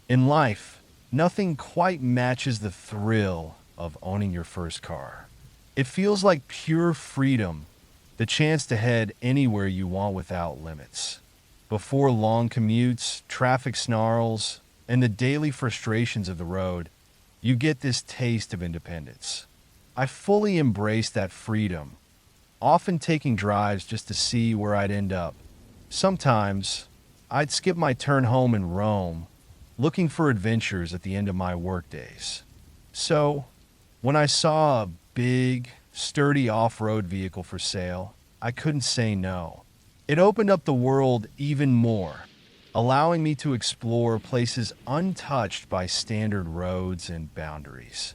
In life, nothing quite matches the thrill of owning your first car. It feels like pure freedom, the chance to head anywhere you want without limits. Before long commutes, traffic snarls, and the daily frustrations of the road, you get this taste of independence. I fully embraced that freedom, often taking drives just to see where I'd end up. Sometimes, I'd skip my turn home in Rome, looking for adventures at the end of my workdays. So, when I saw a big, sturdy off road vehicle for sale, I couldn't say no. It opened up the world even more, allowing me to explore places untouched by standard roads and boundaries.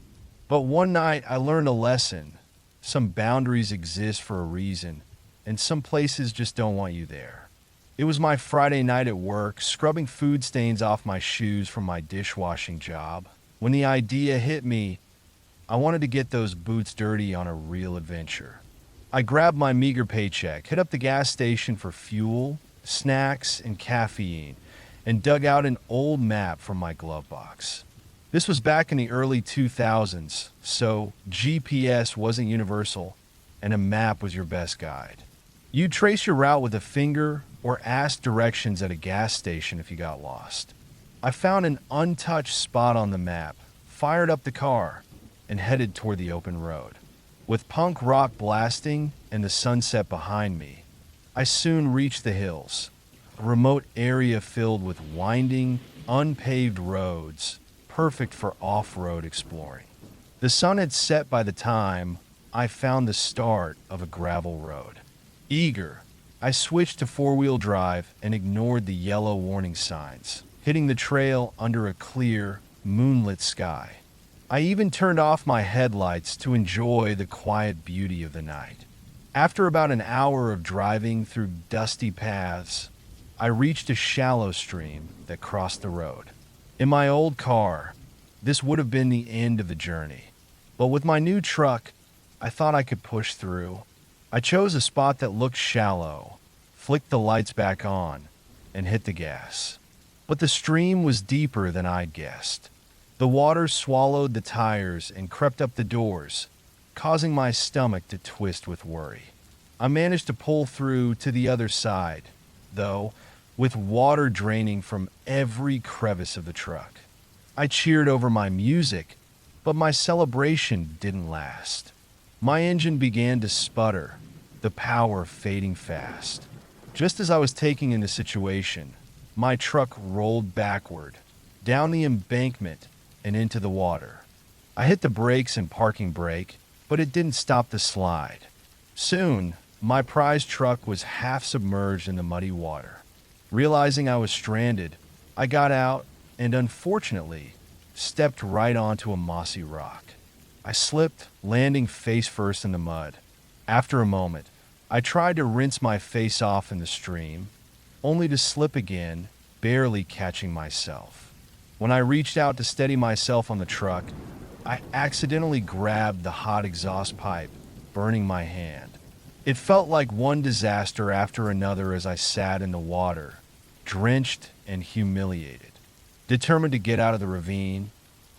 But one night I learned a lesson. Some boundaries exist for a reason, and some places just don't want you there. It was my Friday night at work, scrubbing food stains off my shoes from my dishwashing job, when the idea hit me. I wanted to get those boots dirty on a real adventure. I grabbed my meager paycheck, hit up the gas station for fuel, snacks, and caffeine, and dug out an old map from my glove box. This was back in the early 2000s, so GPS wasn't universal, and a map was your best guide. You'd trace your route with a finger or ask directions at a gas station if you got lost. I found an untouched spot on the map, fired up the car, and headed toward the open road. With punk rock blasting and the sunset behind me, I soon reached the hills, a remote area filled with winding, unpaved roads, perfect for off-road exploring. The sun had set by the time I found the start of a gravel road. Eager, I switched to four-wheel drive and ignored the yellow warning signs, hitting the trail under a clear, moonlit sky. I even turned off my headlights to enjoy the quiet beauty of the night. After about an hour of driving through dusty paths, I reached a shallow stream that crossed the road. In my old car, this would have been the end of the journey. But with my new truck, I thought I could push through. I chose a spot that looked shallow, flicked the lights back on, and hit the gas. But the stream was deeper than I'd guessed. The water swallowed the tires and crept up the doors, causing my stomach to twist with worry. I managed to pull through to the other side, though, with water draining from every crevice of the truck. I cheered over my music, but my celebration didn't last. My engine began to sputter, the power fading fast. Just as I was taking in the situation, my truck rolled backward, down the embankment and into the water. I hit the brakes and parking brake, but it didn't stop the slide. Soon, my prize truck was half submerged in the muddy water. Realizing I was stranded, I got out and, unfortunately, stepped right onto a mossy rock. I slipped, landing face first in the mud. After a moment, I tried to rinse my face off in the stream, only to slip again, barely catching myself. When I reached out to steady myself on the truck, I accidentally grabbed the hot exhaust pipe, burning my hand. It felt like one disaster after another as I sat in the water, drenched and humiliated. Determined to get out of the ravine,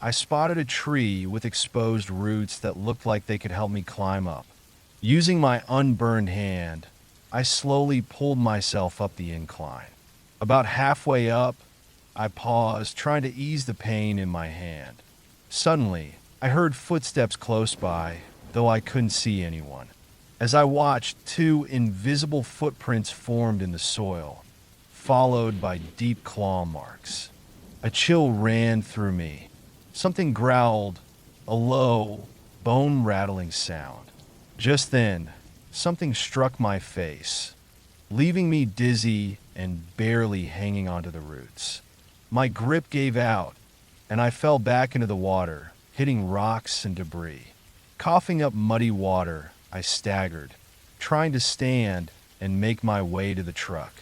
I spotted a tree with exposed roots that looked like they could help me climb up. Using my unburned hand, I slowly pulled myself up the incline. About halfway up, I paused, trying to ease the pain in my hand. Suddenly, I heard footsteps close by, though I couldn't see anyone. As I watched, two invisible footprints formed in the soil, followed by deep claw marks. A chill ran through me. Something growled, a low, bone-rattling sound. Just then, something struck my face, leaving me dizzy and barely hanging onto the roots. My grip gave out, and I fell back into the water, hitting rocks and debris. Coughing up muddy water, I staggered, trying to stand and make my way to the truck.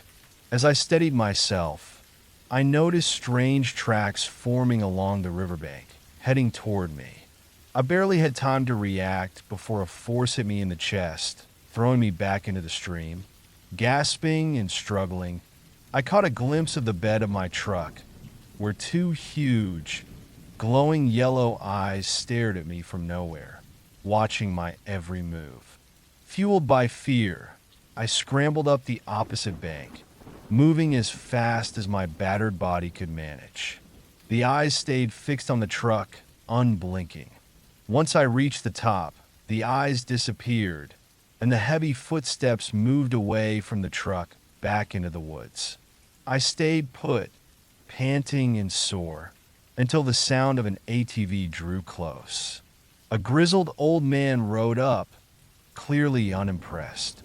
As I steadied myself, I noticed strange tracks forming along the riverbank, heading toward me. I barely had time to react before a force hit me in the chest, throwing me back into the stream. Gasping and struggling, I caught a glimpse of the bed of my truck, where two huge, glowing yellow eyes stared at me from nowhere, watching my every move. Fueled by fear, I scrambled up the opposite bank, moving as fast as my battered body could manage. The eyes stayed fixed on the truck, unblinking. Once I reached the top, the eyes disappeared, and the heavy footsteps moved away from the truck back into the woods. I stayed put, panting and sore, until the sound of an ATV drew close. A grizzled old man rode up, clearly unimpressed.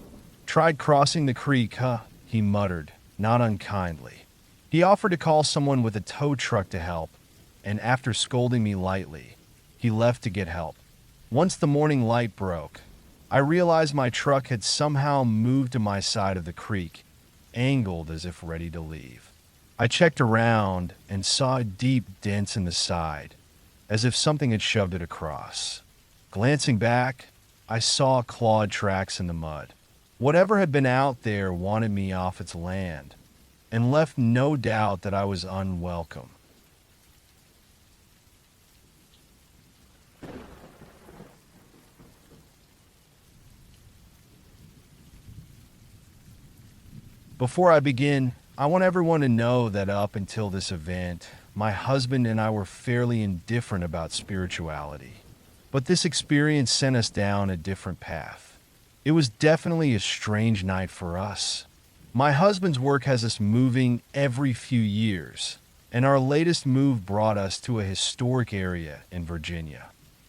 "Tried crossing the creek, huh?" he muttered, not unkindly. He offered to call someone with a tow truck to help, and after scolding me lightly, he left to get help. Once the morning light broke, I realized my truck had somehow moved to my side of the creek, angled as if ready to leave. I checked around and saw deep dents in the side, as if something had shoved it across. Glancing back, I saw clawed tracks in the mud. Whatever had been out there wanted me off its land, and left no doubt that I was unwelcome. Before I begin, I want everyone to know that up until this event, my husband and I were fairly indifferent about spirituality. But this experience sent us down a different path. It was definitely a strange night for us. My husband's work has us moving every few years, and our latest move brought us to a historic area in Virginia.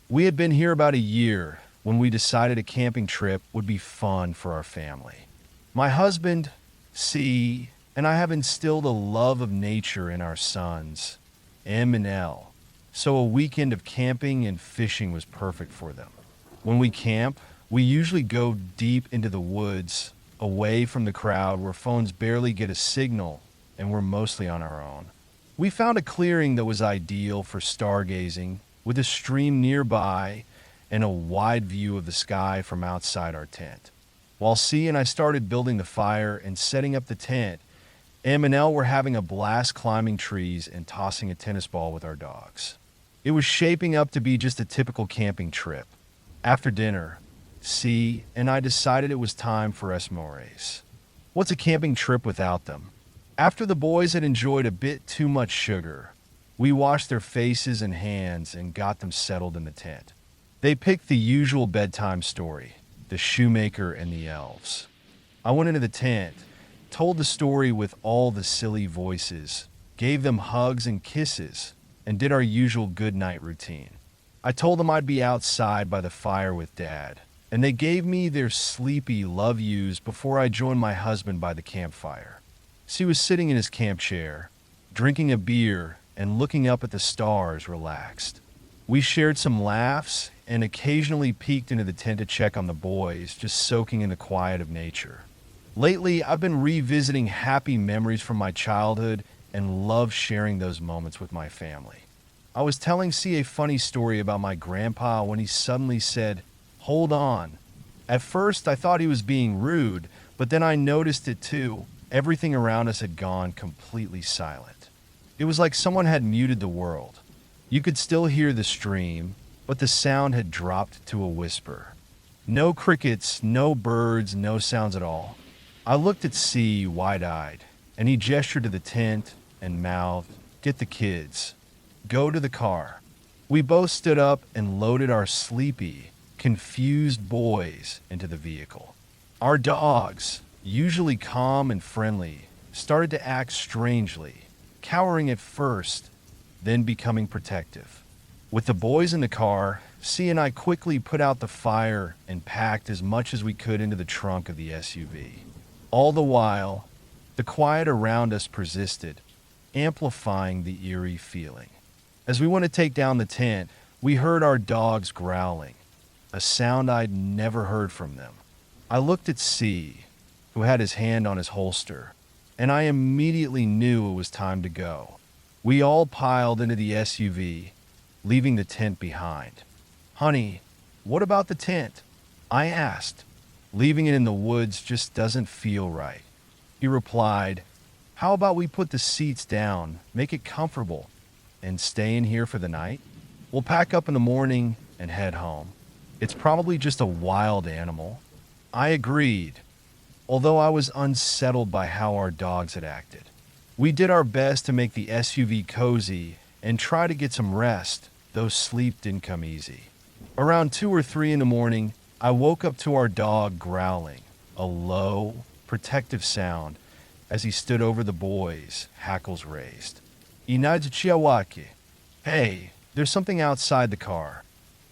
We had been here about a year when we decided a camping trip would be fun for our family. My husband, C, and I have instilled a love of nature in our sons, M and L, so a weekend of camping and fishing was perfect for them. When we camp, we usually go deep into the woods, away from the crowd where phones barely get a signal and we're mostly on our own. We found a clearing that was ideal for stargazing, with a stream nearby and a wide view of the sky from outside our tent. While C and I started building the fire and setting up the tent, M and L were having a blast climbing trees and tossing a tennis ball with our dogs. It was shaping up to be just a typical camping trip. After dinner, C and I decided it was time for s'mores. What's a camping trip without them? After the boys had enjoyed a bit too much sugar, we washed their faces and hands and got them settled in the tent. They picked the usual bedtime story, the shoemaker and the elves. I went into the tent, told the story with all the silly voices, gave them hugs and kisses, and did our usual goodnight routine. I told them I'd be outside by the fire with Dad, and they gave me their sleepy love yous before I joined my husband by the campfire. He was sitting in his camp chair, drinking a beer and looking up at the stars relaxed. We shared some laughs and occasionally peeked into the tent to check on the boys, just soaking in the quiet of nature. Lately, I've been revisiting happy memories from my childhood and love sharing those moments with my family. I was telling C a funny story about my grandpa when he suddenly said, "Hold on." At first, I thought he was being rude, but then I noticed it too. Everything around us had gone completely silent. It was like someone had muted the world. You could still hear the stream, but the sound had dropped to a whisper. No crickets, no birds, no sounds at all. I looked at C wide-eyed, and he gestured to the tent and mouthed, "Get the kids. Go to the car." We both stood up and loaded our sleepy, confused boys into the vehicle. Our dogs, usually calm and friendly, started to act strangely, cowering at first, then becoming protective. With the boys in the car, C and I quickly put out the fire and packed as much as we could into the trunk of the SUV. All the while, the quiet around us persisted, amplifying the eerie feeling. As we went to take down the tent, we heard our dogs growling, a sound I'd never heard from them. I looked at C, who had his hand on his holster, and I immediately knew it was time to go. We all piled into the SUV, leaving the tent behind. "Honey, what about the tent?" I asked. "Leaving it in the woods just doesn't feel right." He replied, How about we put the seats down, make it comfortable, and stay in here for the night? We'll pack up in the morning and head home. It's probably just a wild animal. I agreed, although I was unsettled by how our dogs had acted. We did our best to make the SUV cozy and try to get some rest, though sleep didn't come easy. Around 2 or 3 in the morning, I woke up to our dog growling, a low, protective sound as he stood over the boys, hackles raised. Inaji Chiawaki. Hey, there's something outside the car.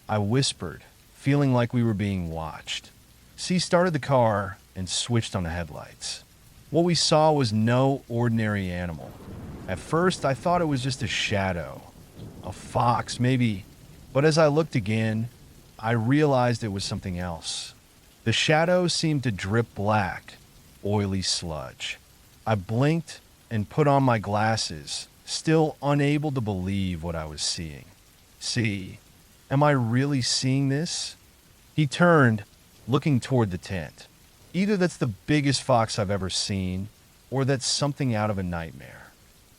I whispered, feeling like we were being watched. C started the car and switched on the headlights. What we saw was no ordinary animal. At first, I thought it was just a shadow. A fox, maybe. But as I looked again, I realized it was something else. The shadow seemed to drip black, oily sludge. I blinked and put on my glasses, still unable to believe what I was seeing. See, am I really seeing this? He turned, looking toward the tent. Either that's the biggest fox I've ever seen, or that's something out of a nightmare.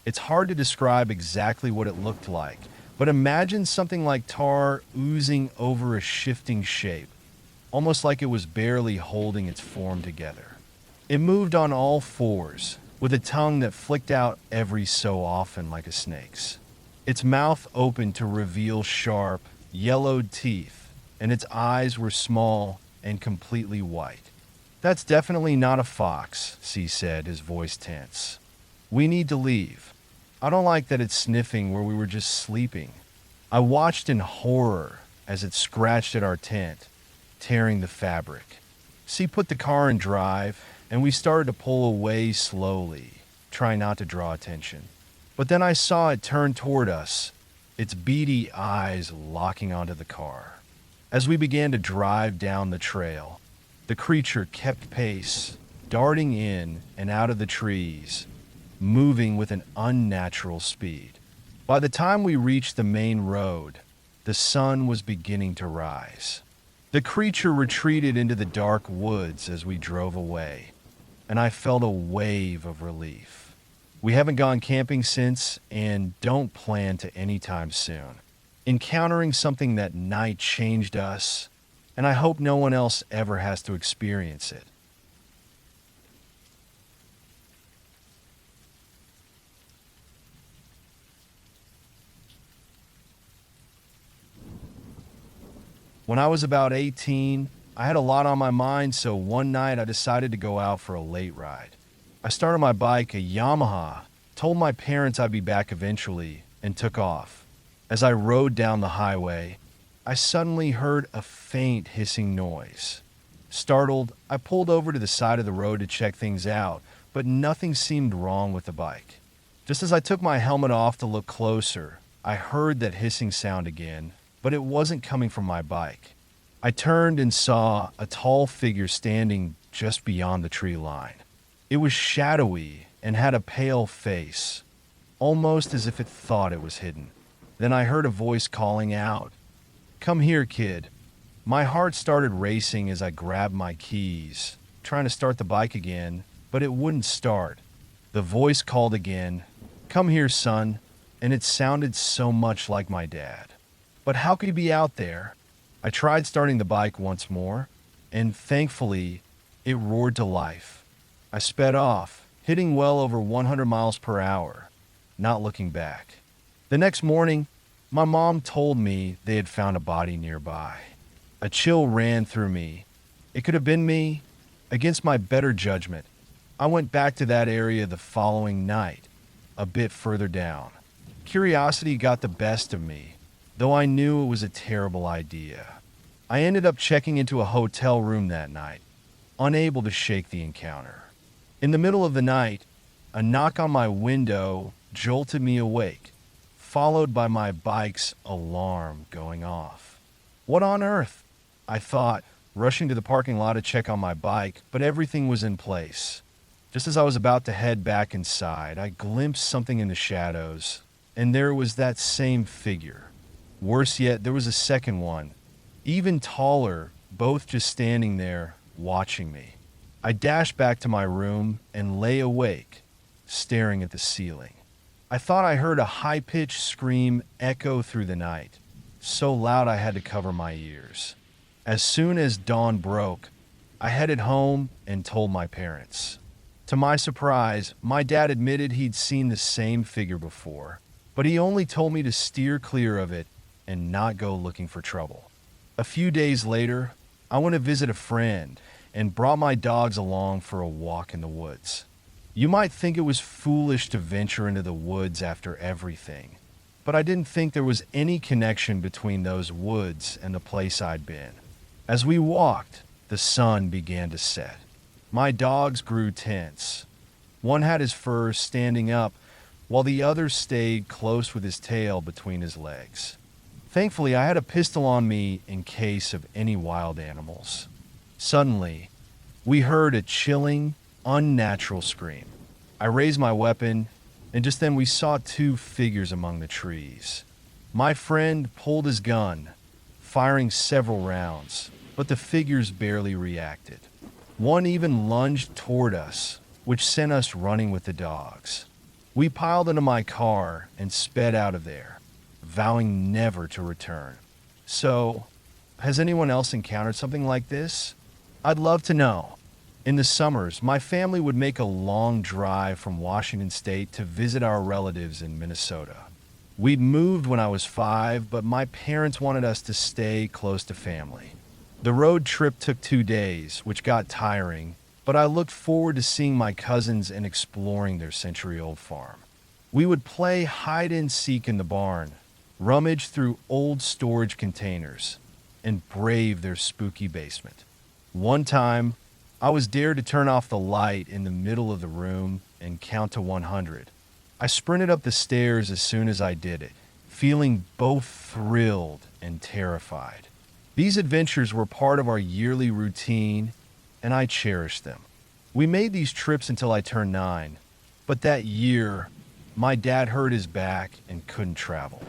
It's hard to describe exactly what it looked like, but imagine something like tar oozing over a shifting shape, almost like it was barely holding its form together. It moved on all fours, with a tongue that flicked out every so often like a snake's. Its mouth opened to reveal sharp, yellowed teeth, and its eyes were small and completely white. That's definitely not a fox, C said, his voice tense. We need to leave. I don't like that it's sniffing where we were just sleeping. I watched in horror as it scratched at our tent, tearing the fabric. C put the car in drive, and we started to pull away slowly, trying not to draw attention. But then I saw it turn toward us, its beady eyes locking onto the car. As we began to drive down the trail, the creature kept pace, darting in and out of the trees, moving with an unnatural speed. By the time we reached the main road, the sun was beginning to rise. The creature retreated into the dark woods as we drove away, and I felt a wave of relief. We haven't gone camping since and don't plan to anytime soon. Encountering something that night changed us, and I hope no one else ever has to experience it. When I was about 18, I had a lot on my mind, so one night I decided to go out for a late ride. I started my bike, a Yamaha, told my parents I'd be back eventually, and took off. As I rode down the highway, I suddenly heard a faint hissing noise. Startled, I pulled over to the side of the road to check things out, but nothing seemed wrong with the bike. Just as I took my helmet off to look closer, I heard that hissing sound again, but it wasn't coming from my bike. I turned and saw a tall figure standing just beyond the tree line. It was shadowy and had a pale face, almost as if it thought it was hidden. Then I heard a voice calling out, "Come here, kid." My heart started racing as I grabbed my keys, trying to start the bike again, but it wouldn't start. The voice called again, "Come here, son," and it sounded so much like my dad. But how could he be out there? I tried starting the bike once more, and thankfully, it roared to life. I sped off, hitting well over 100 miles per hour, not looking back. The next morning, my mom told me they had found a body nearby. A chill ran through me. It could have been me. Against my better judgment, I went back to that area the following night, a bit further down. Curiosity got the best of me, though I knew it was a terrible idea. I ended up checking into a hotel room that night, unable to shake the encounter. In the middle of the night, a knock on my window jolted me awake, followed by my bike's alarm going off. What on earth? I thought, rushing to the parking lot to check on my bike, but everything was in place. Just as I was about to head back inside, I glimpsed something in the shadows, and there was that same figure. Worse yet, there was a second one, even taller, both just standing there, watching me. I dashed back to my room and lay awake, staring at the ceiling. I thought I heard a high-pitched scream echo through the night, so loud I had to cover my ears. As soon as dawn broke, I headed home and told my parents. To my surprise, my dad admitted he'd seen the same figure before, but he only told me to steer clear of it and not go looking for trouble. A few days later, I went to visit a friend and brought my dogs along for a walk in the woods. You might think it was foolish to venture into the woods after everything, but I didn't think there was any connection between those woods and the place I'd been. As we walked, the sun began to set. My dogs grew tense. One had his fur standing up, while the other stayed close with his tail between his legs. Thankfully, I had a pistol on me in case of any wild animals. Suddenly, we heard a chilling, unnatural scream. I raised my weapon, and just then we saw two figures among the trees. My friend pulled his gun, firing several rounds, but the figures barely reacted. One even lunged toward us, which sent us running with the dogs. We piled into my car and sped out of there, vowing never to return. So, has anyone else encountered something like this? I'd love to know. In the summers, my family would make a long drive from Washington State to visit our relatives in Minnesota. We'd moved when I was 5, but my parents wanted us to stay close to family. The road trip took 2 days, which got tiring, but I looked forward to seeing my cousins and exploring their century-old farm. We would play hide-and-seek in the barn, rummage through old storage containers, and brave their spooky basement. One time, I was dared to turn off the light in the middle of the room and count to 100. I sprinted up the stairs as soon as I did it, feeling both thrilled and terrified. These adventures were part of our yearly routine, and I cherished them. We made these trips until I turned 9, but that year, my dad hurt his back and couldn't travel.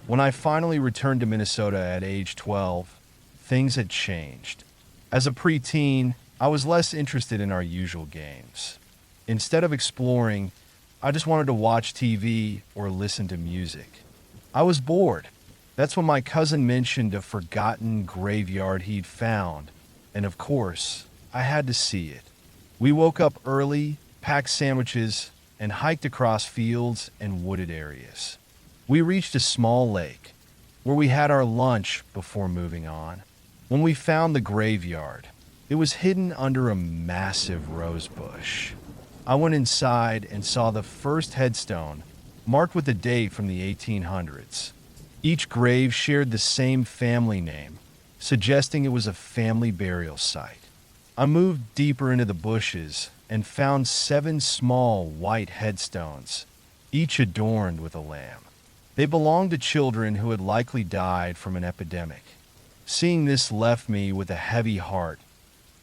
When I finally returned to Minnesota at age 12, things had changed. As a preteen, I was less interested in our usual games. Instead of exploring, I just wanted to watch TV or listen to music. I was bored. That's when my cousin mentioned a forgotten graveyard he'd found, and of course, I had to see it. We woke up early, packed sandwiches, and hiked across fields and wooded areas. We reached a small lake, where we had our lunch before moving on. When we found the graveyard, it was hidden under a massive rose bush. I went inside and saw the first headstone, marked with a date from the 1800s. Each grave shared the same family name, suggesting it was a family burial site. I moved deeper into the bushes and found 7 small white headstones, each adorned with a lamb. They belonged to children who had likely died from an epidemic. Seeing this left me with a heavy heart,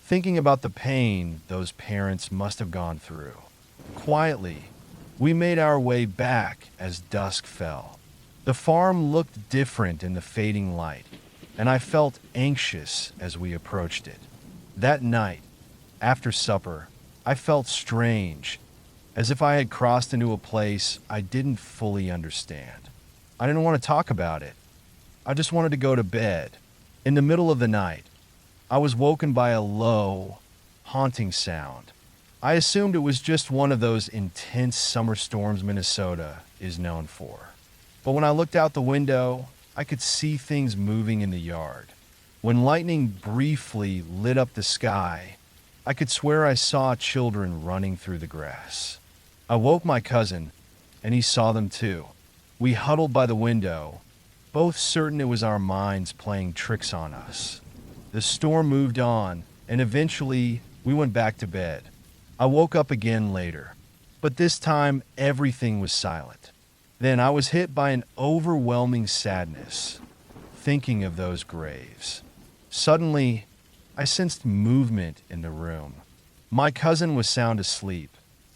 thinking about the pain those parents must have gone through. Quietly, we made our way back as dusk fell. The farm looked different in the fading light, and I felt anxious as we approached it. That night, after supper, I felt strange, as if I had crossed into a place I didn't fully understand. I didn't want to talk about it. I just wanted to go to bed. In the middle of the night, I was woken by a low, haunting sound. I assumed it was just one of those intense summer storms Minnesota is known for. But when I looked out the window, I could see things moving in the yard. When lightning briefly lit up the sky, I could swear I saw children running through the grass. I woke my cousin, and he saw them too. We huddled by the window, both certain it was our minds playing tricks on us. The storm moved on, and eventually we went back to bed. I woke up again later, but this time everything was silent. Then I was hit by an overwhelming sadness, thinking of those graves. Suddenly, I sensed movement in the room. My cousin was sound asleep,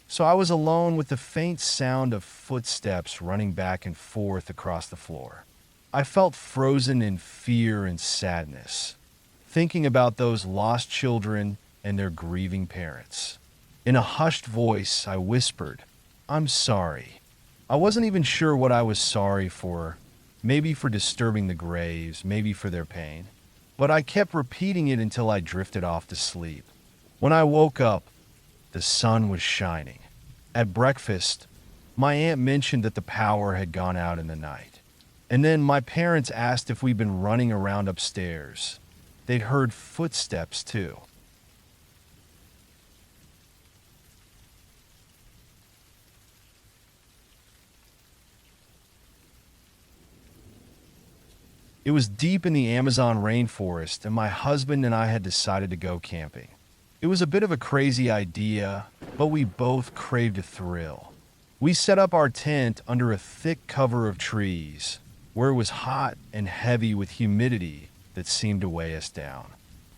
so I was alone with the faint sound of footsteps running back and forth across the floor. I felt frozen in fear and sadness, thinking about those lost children and their grieving parents. In a hushed voice, I whispered, I'm sorry. I wasn't even sure what I was sorry for. Maybe for disturbing the graves, maybe for their pain. But I kept repeating it until I drifted off to sleep. When I woke up, the sun was shining. At breakfast, my aunt mentioned that the power had gone out in the night. And then my parents asked if we'd been running around upstairs. They'd heard footsteps too. It was deep in the Amazon rainforest, and my husband and I had decided to go camping. It was a bit of a crazy idea, but we both craved a thrill. We set up our tent under a thick cover of trees, where it was hot and heavy with humidity that seemed to weigh us down.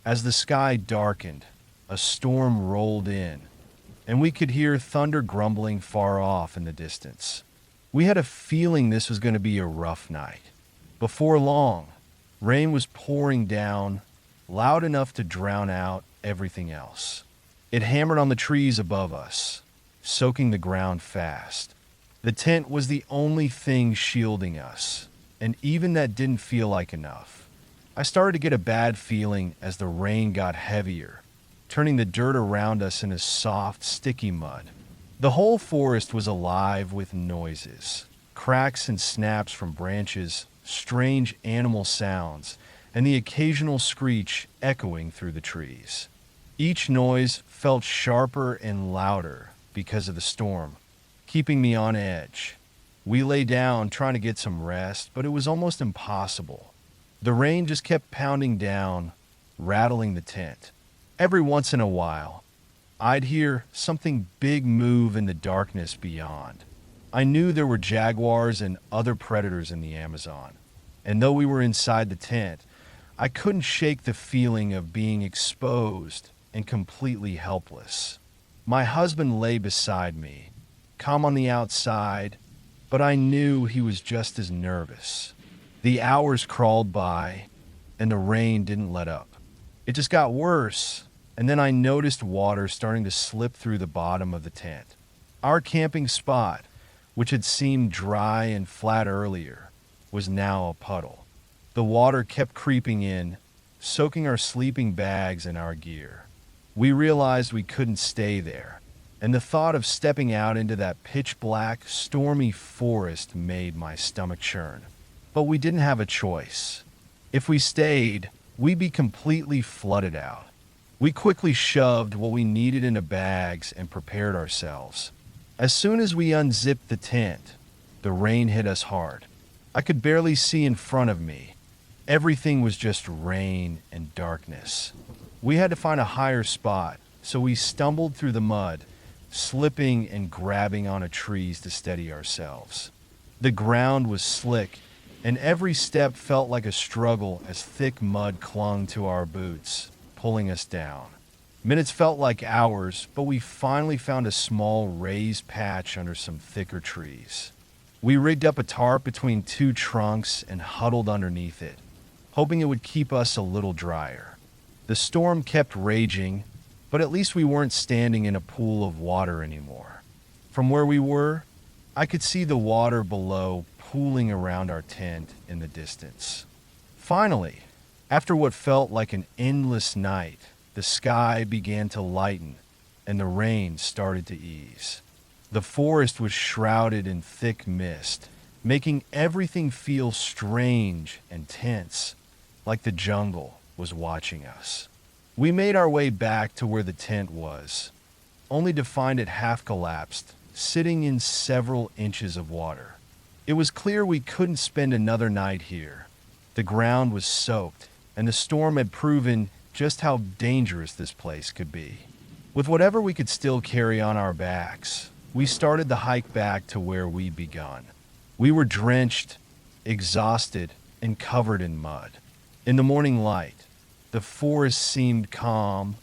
As the sky darkened, a storm rolled in, and we could hear thunder grumbling far off in the distance. We had a feeling this was going to be a rough night. Before long, rain was pouring down, loud enough to drown out everything else. It hammered on the trees above us, soaking the ground fast. The tent was the only thing shielding us, and even that didn't feel like enough. I started to get a bad feeling as the rain got heavier, turning the dirt around us into soft, sticky mud. The whole forest was alive with noises, cracks and snaps from branches, strange animal sounds, and the occasional screech echoing through the trees. Each noise felt sharper and louder because of the storm, keeping me on edge. We lay down trying to get some rest, but it was almost impossible. The rain just kept pounding down, rattling the tent. Every once in a while, I'd hear something big move in the darkness beyond. I knew there were jaguars and other predators in the Amazon, and though we were inside the tent, I couldn't shake the feeling of being exposed and completely helpless. My husband lay beside me, calm on the outside, but I knew he was just as nervous. The hours crawled by, and the rain didn't let up. It just got worse, and then I noticed water starting to slip through the bottom of the tent. Our camping spot, which had seemed dry and flat earlier, was now a puddle. The water kept creeping in, soaking our sleeping bags and our gear. We realized we couldn't stay there, and the thought of stepping out into that pitch-black, stormy forest made my stomach churn. But we didn't have a choice. If we stayed, we'd be completely flooded out. We quickly shoved what we needed into bags and prepared ourselves. As soon as we unzipped the tent, the rain hit us hard. I could barely see in front of me. Everything was just rain and darkness. We had to find a higher spot, so we stumbled through the mud, slipping and grabbing onto trees to steady ourselves. The ground was slick, and every step felt like a struggle as thick mud clung to our boots, pulling us down. Minutes felt like hours, but we finally found a small raised patch under some thicker trees. We rigged up a tarp between two trunks and huddled underneath it, hoping it would keep us a little drier. The storm kept raging, but at least we weren't standing in a pool of water anymore. From where we were, I could see the water below pooling around our tent in the distance. Finally, after what felt like an endless night, the sky began to lighten, and the rain started to ease. The forest was shrouded in thick mist, making everything feel strange and tense, like the jungle was watching us. We made our way back to where the tent was, only to find it half collapsed, sitting in several inches of water. It was clear we couldn't spend another night here. The ground was soaked, and the storm had proven just how dangerous this place could be. With whatever we could still carry on our backs, we started the hike back to where we'd begun. We were drenched, exhausted, and covered in mud. In the morning light, the forest seemed calm,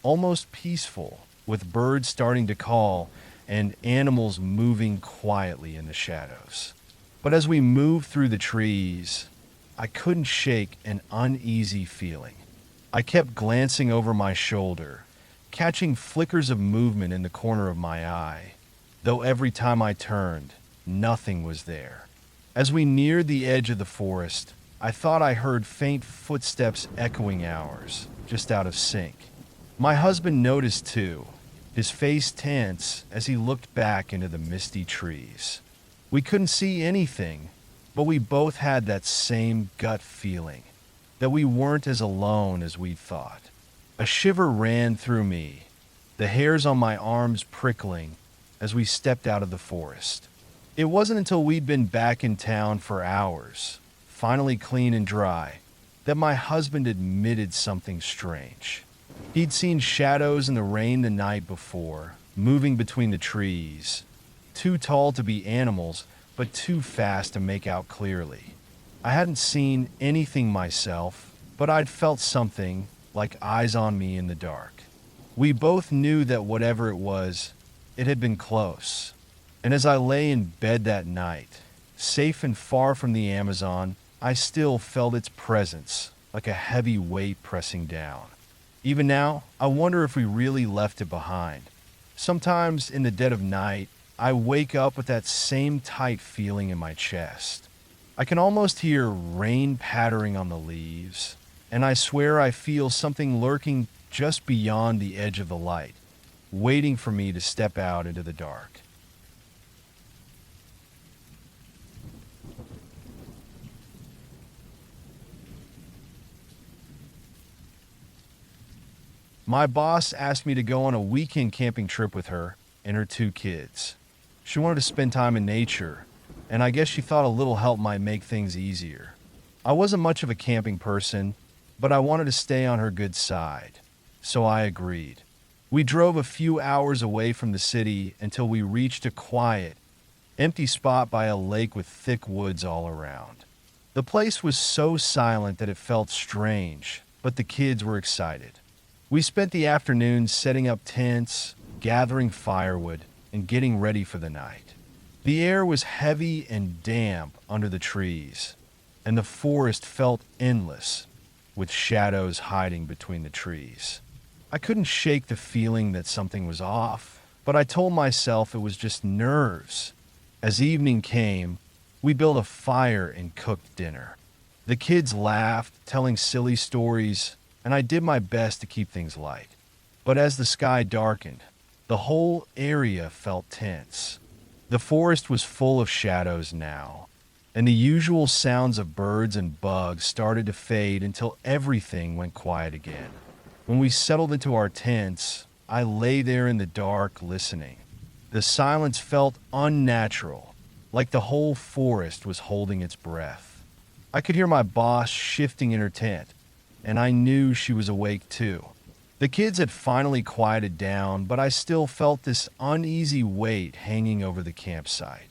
almost peaceful, with birds starting to call and animals moving quietly in the shadows. But as we moved through the trees, I couldn't shake an uneasy feeling. I kept glancing over my shoulder, catching flickers of movement in the corner of my eye. though every time I turned, nothing was there. As we neared the edge of the forest, I thought I heard faint footsteps echoing ours, just out of sync. My husband noticed too, his face tense as he looked back into the misty trees. We couldn't see anything, but we both had that same gut feeling, that we weren't as alone as we'd thought. A shiver ran through me, the hairs on my arms prickling as we stepped out of the forest. It wasn't until we'd been back in town for hours, finally clean and dry, that my husband admitted something strange. He'd seen shadows in the rain the night before, moving between the trees, too tall to be animals, but too fast to make out clearly. I hadn't seen anything myself, but I'd felt something, like eyes on me in the dark. We both knew that whatever it was, it had been close. And as I lay in bed that night, safe and far from the Amazon, I still felt its presence, like a heavy weight pressing down. Even now, I wonder if we really left it behind. Sometimes in the dead of night, I wake up with that same tight feeling in my chest. I can almost hear rain pattering on the leaves, and I swear I feel something lurking just beyond the edge of the light, waiting for me to step out into the dark. My boss asked me to go on a weekend camping trip with her and her 2 kids. She wanted to spend time in nature, and I guess she thought a little help might make things easier. I wasn't much of a camping person, but I wanted to stay on her good side, so I agreed. We drove a few hours away from the city until we reached a quiet, empty spot by a lake with thick woods all around. The place was so silent that it felt strange, but the kids were excited. We spent the afternoon setting up tents, gathering firewood, and getting ready for the night. The air was heavy and damp under the trees, and the forest felt endless, with shadows hiding between the trees. I couldn't shake the feeling that something was off, but I told myself it was just nerves. As evening came, we built a fire and cooked dinner. The kids laughed, telling silly stories, and I did my best to keep things light. But as the sky darkened, the whole area felt tense. The forest was full of shadows now, and the usual sounds of birds and bugs started to fade until everything went quiet again. When we settled into our tents, I lay there in the dark listening. The silence felt unnatural, like the whole forest was holding its breath. I could hear my boss shifting in her tent, and I knew she was awake too. The kids had finally quieted down, but I still felt this uneasy weight hanging over the campsite.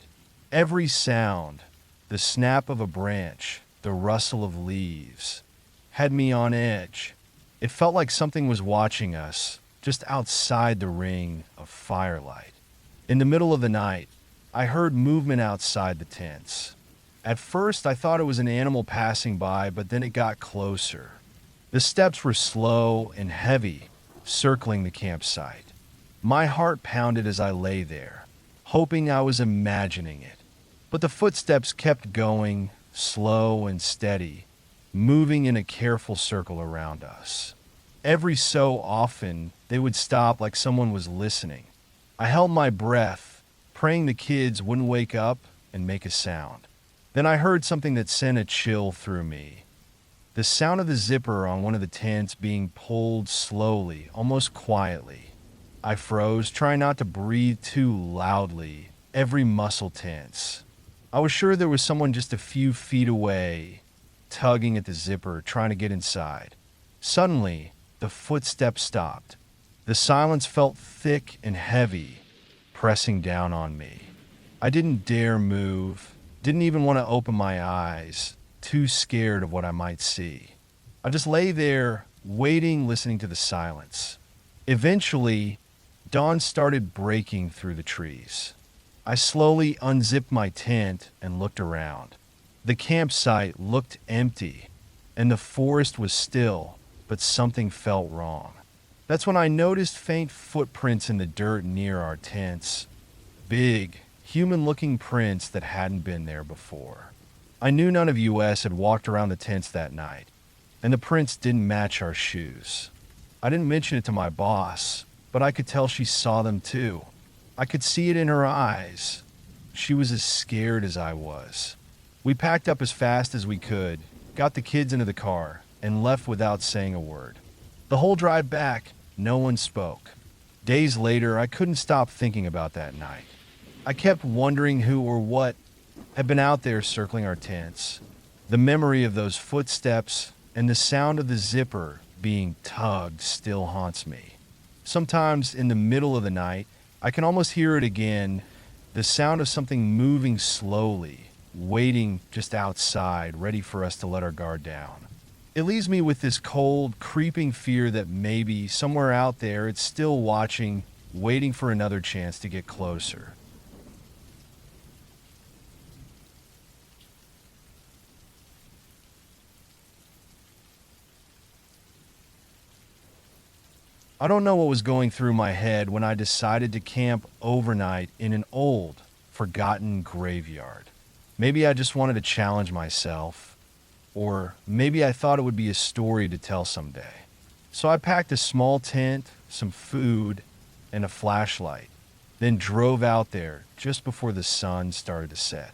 Every sound, the snap of a branch, the rustle of leaves, had me on edge. It felt like something was watching us, just outside the ring of firelight. In the middle of the night, I heard movement outside the tents. At first, I thought it was an animal passing by, but then it got closer. The steps were slow and heavy, circling the campsite. My heart pounded as I lay there, hoping I was imagining it. But the footsteps kept going, slow and steady, moving in a careful circle around us. Every so often, they would stop like someone was listening. I held my breath, praying the kids wouldn't wake up and make a sound. Then I heard something that sent a chill through me. The sound of the zipper on one of the tents being pulled slowly, almost quietly. I froze, trying not to breathe too loudly, every muscle tense. I was sure there was someone just a few feet away, tugging at the zipper, trying to get inside. Suddenly, the footsteps stopped. The silence felt thick and heavy, pressing down on me. I didn't dare move, didn't even want to open my eyes, too scared of what I might see. I just lay there, waiting, listening to the silence. Eventually, dawn started breaking through the trees. I slowly unzipped my tent and looked around. The campsite looked empty, and the forest was still, but something felt wrong. That's when I noticed faint footprints in the dirt near our tents. big, human-looking prints that hadn't been there before. I knew none of us had walked around the tents that night, and the prints didn't match our shoes. I didn't mention it to my boss, but I could tell she saw them too. I could see it in her eyes. She was as scared as I was. We packed up as fast as we could, got the kids into the car, and left without saying a word. The whole drive back, no one spoke. Days later, I couldn't stop thinking about that night. I kept wondering who or what had been out there circling our tents. The memory of those footsteps and the sound of the zipper being tugged still haunts me. Sometimes in the middle of the night, I can almost hear it again, the sound of something moving slowly, waiting just outside, ready for us to let our guard down. It leaves me with this cold, creeping fear that maybe somewhere out there it's still watching, waiting for another chance to get closer. I don't know what was going through my head when I decided to camp overnight in an old, forgotten graveyard. Maybe I just wanted to challenge myself, or maybe I thought it would be a story to tell someday. So I packed a small tent, some food, and a flashlight, then drove out there just before the sun started to set.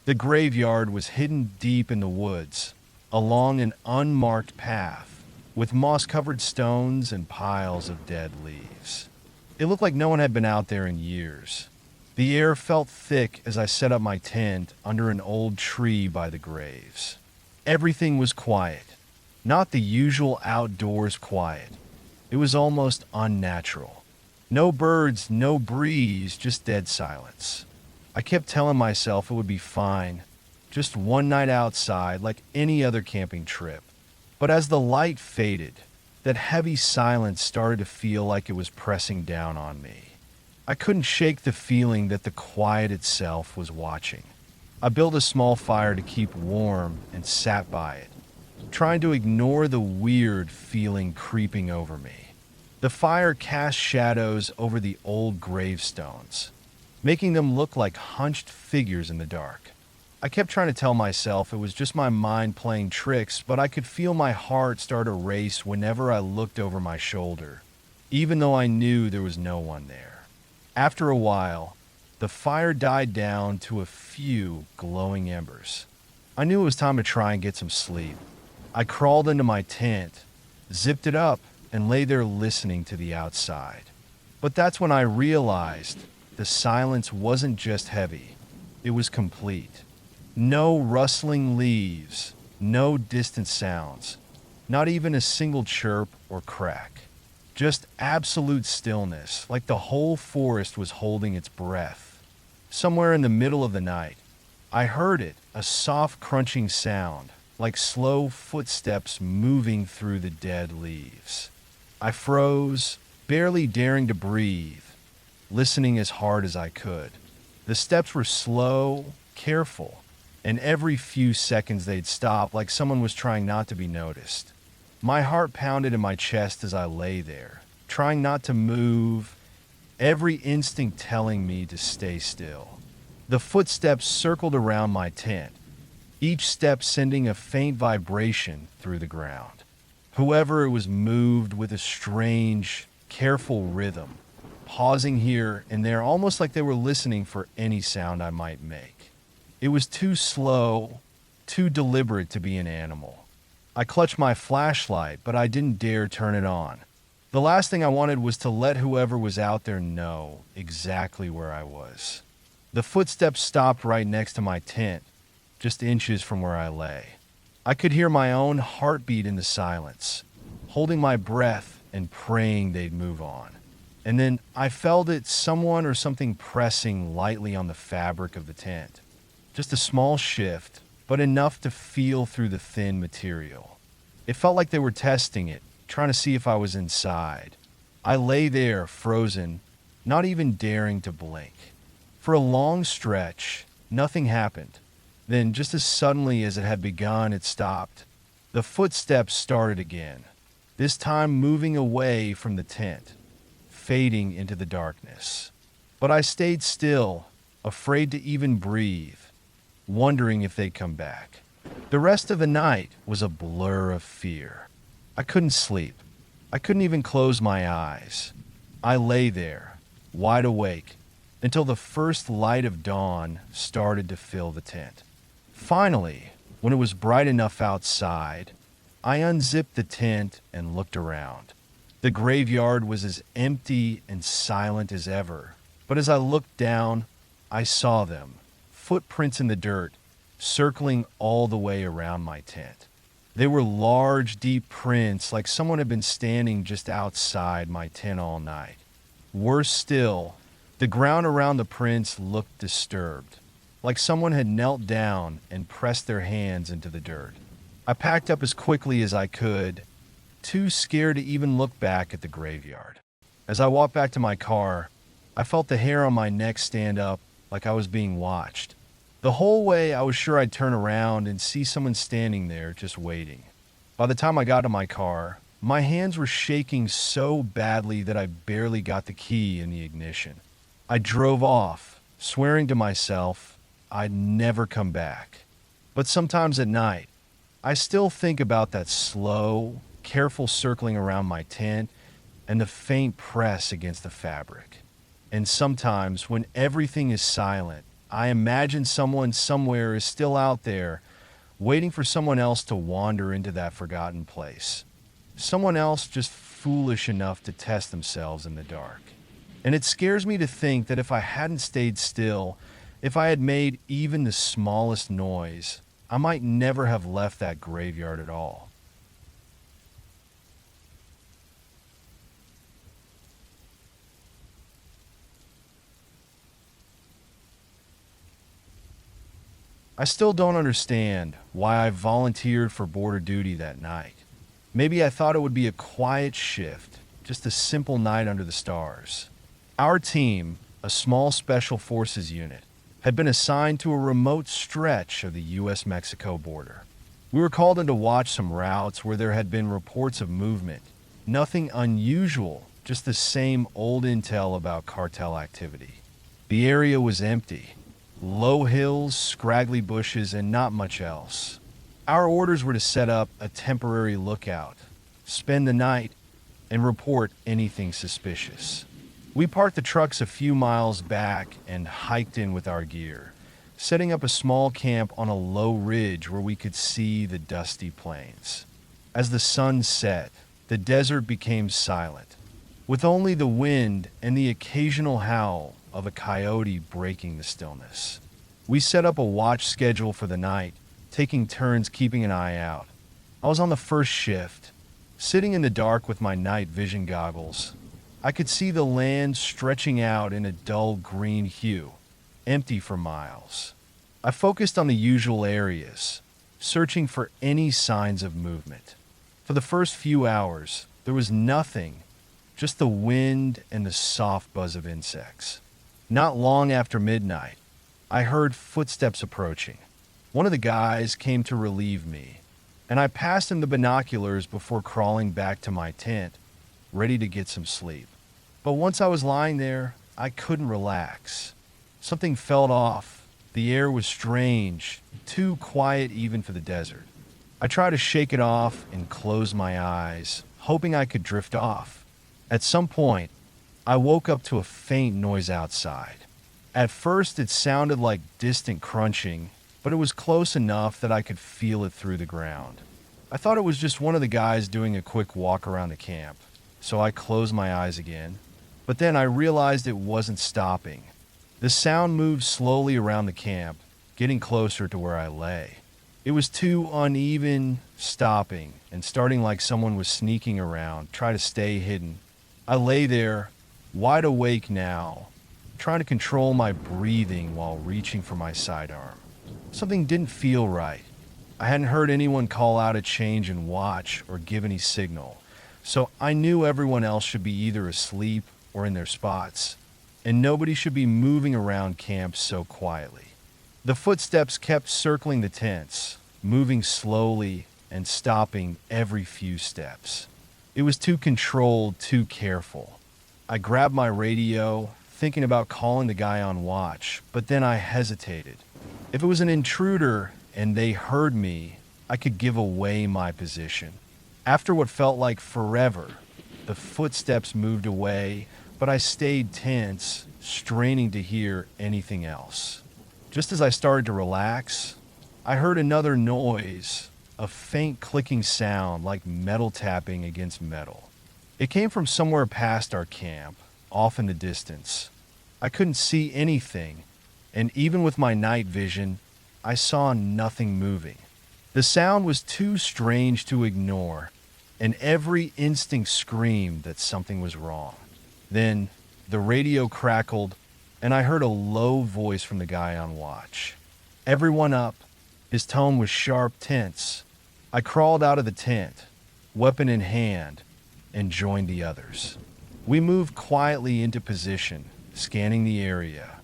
The graveyard was hidden deep in the woods, along an unmarked path, with moss-covered stones and piles of dead leaves. It looked like no one had been out there in years. The air felt thick as I set up my tent under an old tree by the graves. Everything was quiet, not the usual outdoors quiet. It was almost unnatural. No birds, no breeze, just dead silence. I kept telling myself it would be fine, just one night outside like any other camping trip. But as the light faded, that heavy silence started to feel like it was pressing down on me. I couldn't shake the feeling that the quiet itself was watching. I built a small fire to keep warm and sat by it, trying to ignore the weird feeling creeping over me. The fire cast shadows over the old gravestones, making them look like hunched figures in the dark. I kept trying to tell myself it was just my mind playing tricks, but I could feel my heart start to race whenever I looked over my shoulder, even though I knew there was no one there. After a while, the fire died down to a few glowing embers. I knew it was time to try and get some sleep. I crawled into my tent, zipped it up, and lay there listening to the outside. But that's when I realized the silence wasn't just heavy, it was complete. No rustling leaves, no distant sounds, not even a single chirp or crack. Just absolute stillness, like the whole forest was holding its breath. Somewhere in the middle of the night, I heard it, a soft crunching sound, like slow footsteps moving through the dead leaves. I froze, barely daring to breathe, listening as hard as I could. The steps were slow, careful, and every few seconds they'd stop like someone was trying not to be noticed. My heart pounded in my chest as I lay there, trying not to move, every instinct telling me to stay still. The footsteps circled around my tent, each step sending a faint vibration through the ground. Whoever it was moved with a strange, careful rhythm, pausing here and there almost like they were listening for any sound I might make. It was too slow, too deliberate to be an animal. I clutched my flashlight, but I didn't dare turn it on. The last thing I wanted was to let whoever was out there know exactly where I was. The footsteps stopped right next to my tent, just inches from where I lay. I could hear my own heartbeat in the silence, holding my breath and praying they'd move on. And then I felt it, someone or something pressing lightly on the fabric of the tent. Just a small shift, but enough to feel through the thin material. It felt like they were testing it, trying to see if I was inside. I lay there, frozen, not even daring to blink. For a long stretch, nothing happened. Then, just as suddenly as it had begun, it stopped. The footsteps started again, this time moving away from the tent, fading into the darkness. But I stayed still, afraid to even breathe, wondering if they'd come back. The rest of the night was a blur of fear. I couldn't sleep. I couldn't even close my eyes. I lay there, wide awake, until the first light of dawn started to fill the tent. Finally, when it was bright enough outside, I unzipped the tent and looked around. The graveyard was as empty and silent as ever, but as I looked down, I saw them, footprints in the dirt, circling all the way around my tent. They were large, deep prints, like someone had been standing just outside my tent all night. Worse still, the ground around the prints looked disturbed, like someone had knelt down and pressed their hands into the dirt. I packed up as quickly as I could, too scared to even look back at the graveyard. As I walked back to my car, I felt the hair on my neck stand up like I was being watched. The whole way I was sure I'd turn around and see someone standing there just waiting. By the time I got to my car, my hands were shaking so badly that I barely got the key in the ignition. I drove off, swearing to myself I'd never come back. But sometimes at night, I still think about that slow, careful circling around my tent and the faint press against the fabric. And sometimes when everything is silent, I imagine someone somewhere is still out there, waiting for someone else to wander into that forgotten place. Someone else just foolish enough to test themselves in the dark. And it scares me to think that if I hadn't stayed still, if I had made even the smallest noise, I might never have left that graveyard at all. I still don't understand why I volunteered for border duty that night. Maybe I thought it would be a quiet shift, just a simple night under the stars. Our team, a small special forces unit, had been assigned to a remote stretch of the U.S.-Mexico border. We were called in to watch some routes where there had been reports of movement. Nothing unusual, just the same old intel about cartel activity. The area was empty. Low hills, scraggly bushes, and not much else. Our orders were to set up a temporary lookout, spend the night, and report anything suspicious. We parked the trucks a few miles back and hiked in with our gear, setting up a small camp on a low ridge where we could see the dusty plains. As the sun set, the desert became silent, with only the wind and the occasional howl of a coyote breaking the stillness. We set up a watch schedule for the night, taking turns keeping an eye out. I was on the first shift, sitting in the dark with my night vision goggles. I could see the land stretching out in a dull green hue, empty for miles. I focused on the usual areas, searching for any signs of movement. For the first few hours, there was nothing, just the wind and the soft buzz of insects. Not long after midnight, I heard footsteps approaching. One of the guys came to relieve me, and I passed him the binoculars before crawling back to my tent, ready to get some sleep. But once I was lying there, I couldn't relax. Something felt off. The air was strange, too quiet even for the desert. I tried to shake it off and close my eyes, hoping I could drift off. At some point, I woke up to a faint noise outside. At first, it sounded like distant crunching, but it was close enough that I could feel it through the ground. I thought it was just one of the guys doing a quick walk around the camp, so I closed my eyes again. But then I realized it wasn't stopping. The sound moved slowly around the camp, getting closer to where I lay. It was too uneven, stopping, and starting like someone was sneaking around, trying to stay hidden. I lay there, wide awake now, trying to control my breathing while reaching for my sidearm. Something didn't feel right. I hadn't heard anyone call out a change in watch or give any signal, so I knew everyone else should be either asleep or in their spots, and nobody should be moving around camp so quietly. The footsteps kept circling the tents, moving slowly and stopping every few steps. It was too controlled, too careful. I grabbed my radio, thinking about calling the guy on watch, but then I hesitated. If it was an intruder and they heard me, I could give away my position. After what felt like forever, the footsteps moved away, but I stayed tense, straining to hear anything else. Just as I started to relax, I heard another noise, a faint clicking sound like metal tapping against metal. It came from somewhere past our camp, off in the distance. I couldn't see anything, and even with my night vision, I saw nothing moving. The sound was too strange to ignore, and every instinct screamed that something was wrong. Then, the radio crackled, and I heard a low voice from the guy on watch. "Everyone up." His tone was sharp, tense. I crawled out of the tent, weapon in hand, and joined the others. We moved quietly into position, scanning the area.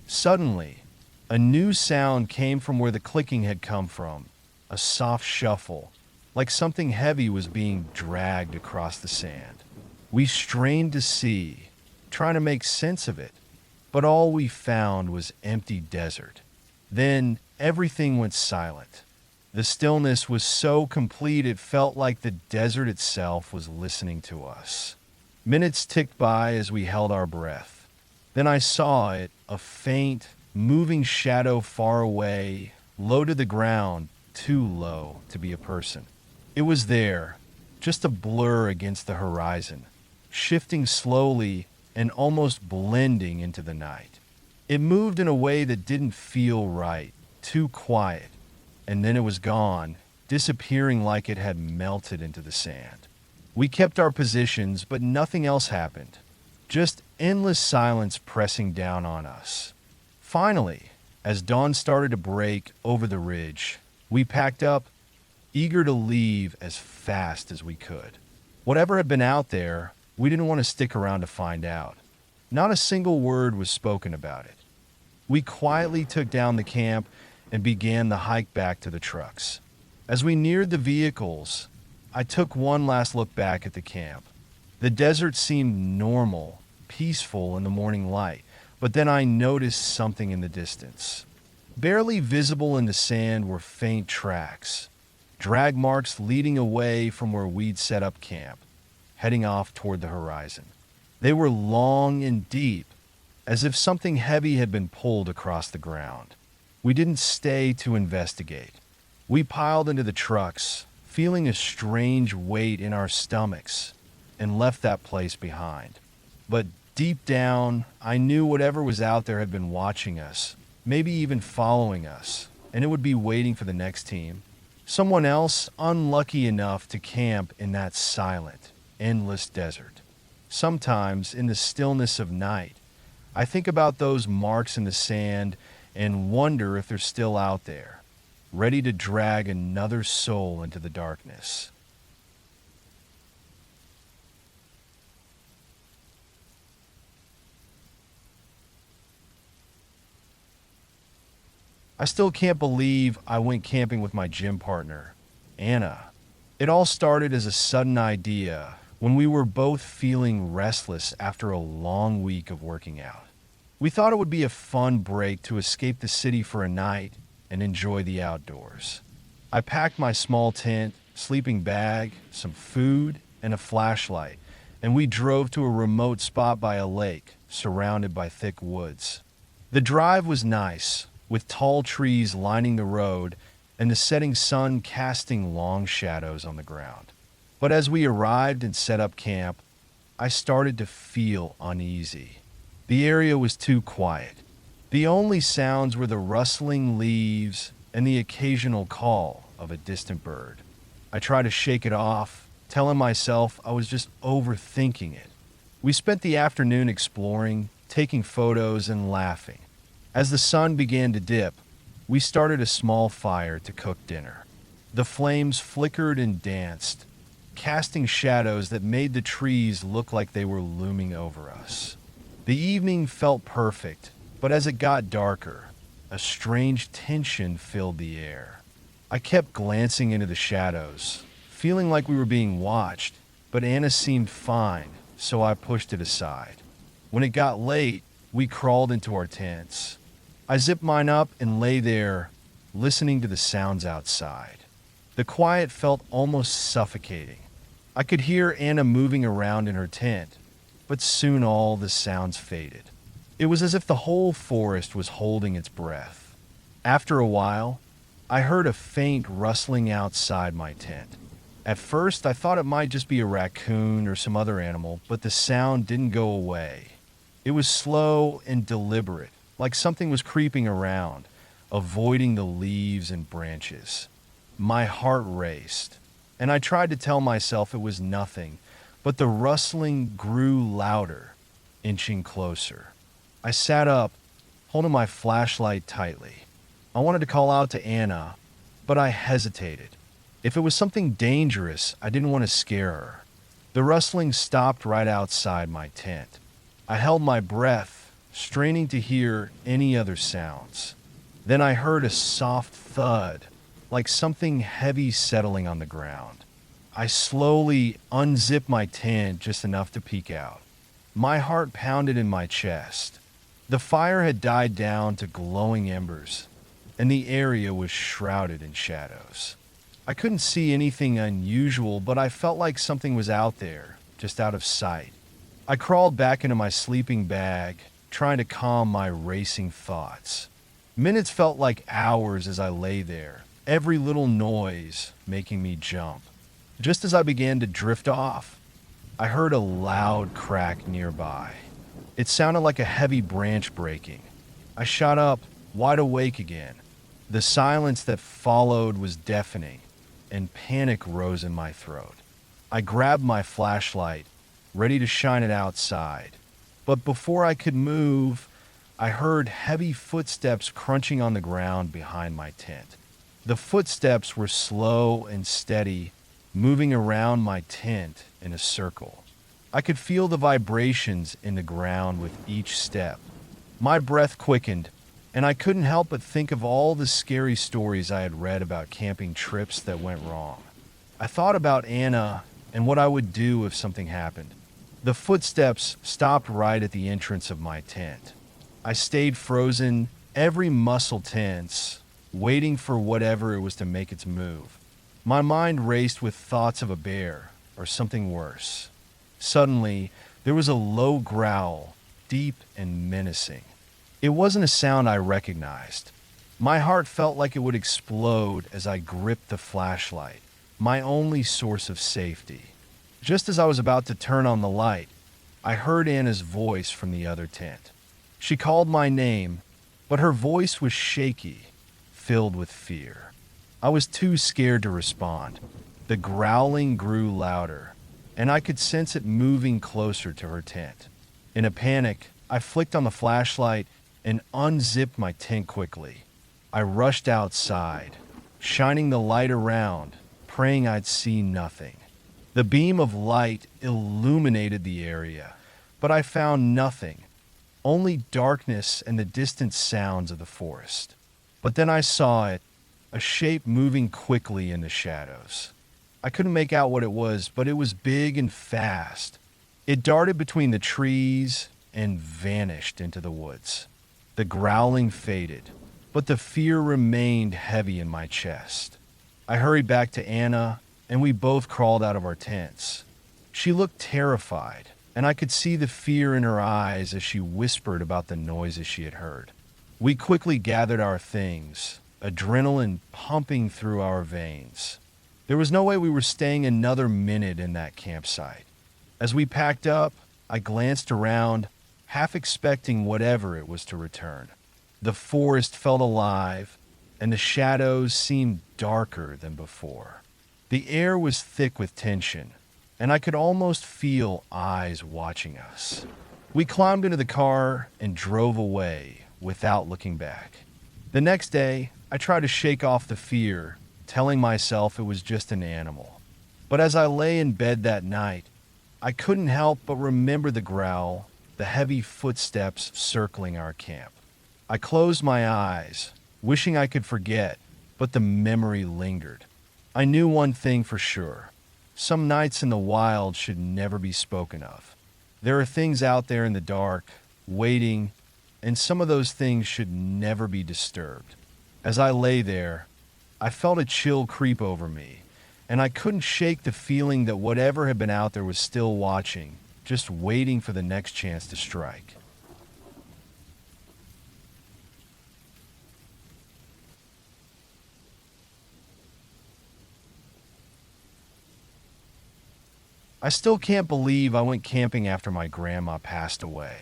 Suddenly, a new sound came from where the clicking had come from, a soft shuffle, like something heavy was being dragged across the sand. We strained to see, trying to make sense of it, but all we found was empty desert. Then everything went silent. The stillness was so complete it felt like the desert itself was listening to us. Minutes ticked by as we held our breath. Then I saw it, a faint, moving shadow far away, low to the ground, too low to be a person. It was there, just a blur against the horizon, shifting slowly and almost blending into the night. It moved in a way that didn't feel right, too quiet, and then it was gone, disappearing like it had melted into the sand. We kept our positions, but nothing else happened, just endless silence pressing down on us. Finally, as dawn started to break over the ridge, we packed up, eager to leave as fast as we could. Whatever had been out there, we didn't want to stick around to find out. Not a single word was spoken about it. We quietly took down the camp and began the hike back to the trucks. As we neared the vehicles, I took one last look back at the camp. The desert seemed normal, peaceful in the morning light, but then I noticed something in the distance. Barely visible in the sand were faint tracks, drag marks leading away from where we'd set up camp, heading off toward the horizon. They were long and deep, as if something heavy had been pulled across the ground. We didn't stay to investigate. We piled into the trucks, feeling a strange weight in our stomachs, and left that place behind. But deep down, I knew whatever was out there had been watching us, maybe even following us, and it would be waiting for the next team. Someone else unlucky enough to camp in that silent, endless desert. Sometimes, in the stillness of night, I think about those marks in the sand and wonder if they're still out there, ready to drag another soul into the darkness. I still can't believe I went camping with my gym partner, Anna. It all started as a sudden idea when we were both feeling restless after a long week of working out. We thought it would be a fun break to escape the city for a night and enjoy the outdoors. I packed my small tent, sleeping bag, some food, and a flashlight, and we drove to a remote spot by a lake surrounded by thick woods. The drive was nice, with tall trees lining the road and the setting sun casting long shadows on the ground. But as we arrived and set up camp, I started to feel uneasy. The area was too quiet. The only sounds were the rustling leaves and the occasional call of a distant bird. I tried to shake it off, telling myself I was just overthinking it. We spent the afternoon exploring, taking photos, and laughing. As the sun began to dip, we started a small fire to cook dinner. The flames flickered and danced, casting shadows that made the trees look like they were looming over us. The evening felt perfect, but as it got darker, a strange tension filled the air. I kept glancing into the shadows, feeling like we were being watched, but Anna seemed fine, so I pushed it aside. When it got late, we crawled into our tents. I zipped mine up and lay there, listening to the sounds outside. The quiet felt almost suffocating. I could hear Anna moving around in her tent, but soon all the sounds faded. It was as if the whole forest was holding its breath. After a while, I heard a faint rustling outside my tent. At first, I thought it might just be a raccoon or some other animal, but the sound didn't go away. It was slow and deliberate, like something was creeping around, avoiding the leaves and branches. My heart raced, and I tried to tell myself it was nothing, but the rustling grew louder, inching closer. I sat up, holding my flashlight tightly. I wanted to call out to Anna, but I hesitated. If it was something dangerous, I didn't want to scare her. The rustling stopped right outside my tent. I held my breath, straining to hear any other sounds. Then I heard a soft thud, like something heavy settling on the ground. I slowly unzipped my tent just enough to peek out. My heart pounded in my chest. The fire had died down to glowing embers, and the area was shrouded in shadows. I couldn't see anything unusual, but I felt like something was out there, just out of sight. I crawled back into my sleeping bag, trying to calm my racing thoughts. Minutes felt like hours as I lay there, every little noise making me jump. Just as I began to drift off, I heard a loud crack nearby. It sounded like a heavy branch breaking. I shot up, wide awake again. The silence that followed was deafening, and panic rose in my throat. I grabbed my flashlight, ready to shine it outside. But before I could move, I heard heavy footsteps crunching on the ground behind my tent. The footsteps were slow and steady, moving around my tent in a circle. I could feel the vibrations in the ground with each step. My breath quickened, and I couldn't help but think of all the scary stories I had read about camping trips that went wrong. I thought about Anna and what I would do if something happened. The footsteps stopped right at the entrance of my tent. I stayed frozen, every muscle tense, waiting for whatever it was to make its move. My mind raced with thoughts of a bear or something worse. Suddenly, there was a low growl, deep and menacing. It wasn't a sound I recognized. My heart felt like it would explode as I gripped the flashlight, my only source of safety. Just as I was about to turn on the light, I heard Anna's voice from the other tent. She called my name, but her voice was shaky, filled with fear. I was too scared to respond. The growling grew louder, and I could sense it moving closer to her tent. In a panic, I flicked on the flashlight and unzipped my tent quickly. I rushed outside, shining the light around, praying I'd see nothing. The beam of light illuminated the area, but I found nothing, only darkness and the distant sounds of the forest. But then I saw it, a shape moving quickly in the shadows. I couldn't make out what it was, but it was big and fast. It darted between the trees and vanished into the woods. The growling faded, but the fear remained heavy in my chest. I hurried back to Anna, and we both crawled out of our tents. She looked terrified, and I could see the fear in her eyes as she whispered about the noises she had heard. We quickly gathered our things, adrenaline pumping through our veins. There was no way we were staying another minute in that campsite. As we packed up, I glanced around, half expecting whatever it was to return. The forest felt alive, and the shadows seemed darker than before. The air was thick with tension, and I could almost feel eyes watching us. We climbed into the car and drove away without looking back. The next day, I tried to shake off the fear, telling myself it was just an animal. But as I lay in bed that night, I couldn't help but remember the growl, the heavy footsteps circling our camp. I closed my eyes, wishing I could forget, but the memory lingered. I knew one thing for sure. Some nights in the wild should never be spoken of. There are things out there in the dark, waiting, and some of those things should never be disturbed. As I lay there, I felt a chill creep over me, and I couldn't shake the feeling that whatever had been out there was still watching, just waiting for the next chance to strike. I still can't believe I went camping after my grandma passed away.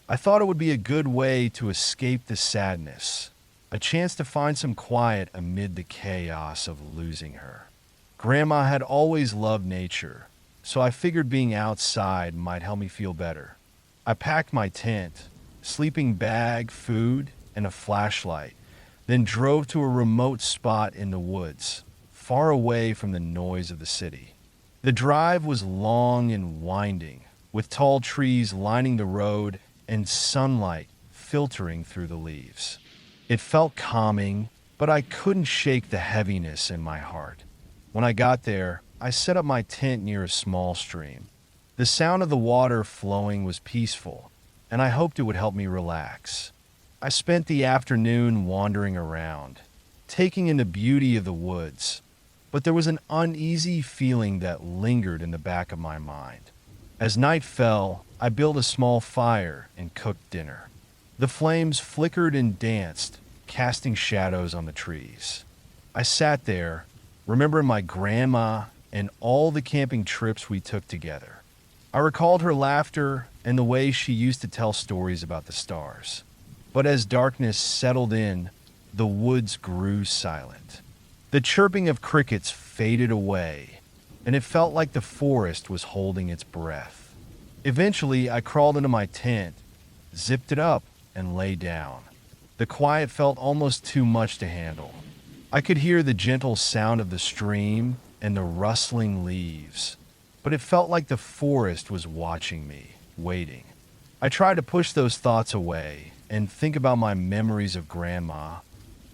I thought it would be a good way to escape the sadness, a chance to find some quiet amid the chaos of losing her. Grandma had always loved nature, so I figured being outside might help me feel better. I packed my tent, sleeping bag, food, and a flashlight, then drove to a remote spot in the woods, far away from the noise of the city. The drive was long and winding, with tall trees lining the road and sunlight filtering through the leaves. It felt calming, but I couldn't shake the heaviness in my heart. When I got there, I set up my tent near a small stream. The sound of the water flowing was peaceful, and I hoped it would help me relax. I spent the afternoon wandering around, taking in the beauty of the woods, but there was an uneasy feeling that lingered in the back of my mind. As night fell, I built a small fire and cooked dinner. The flames flickered and danced, casting shadows on the trees. I sat there, remembering my grandma and all the camping trips we took together. I recalled her laughter and the way she used to tell stories about the stars. But as darkness settled in, the woods grew silent. The chirping of crickets faded away, and it felt like the forest was holding its breath. Eventually, I crawled into my tent, zipped it up, and lay down. The quiet felt almost too much to handle. I could hear the gentle sound of the stream and the rustling leaves, but it felt like the forest was watching me, waiting. I tried to push those thoughts away and think about my memories of Grandma,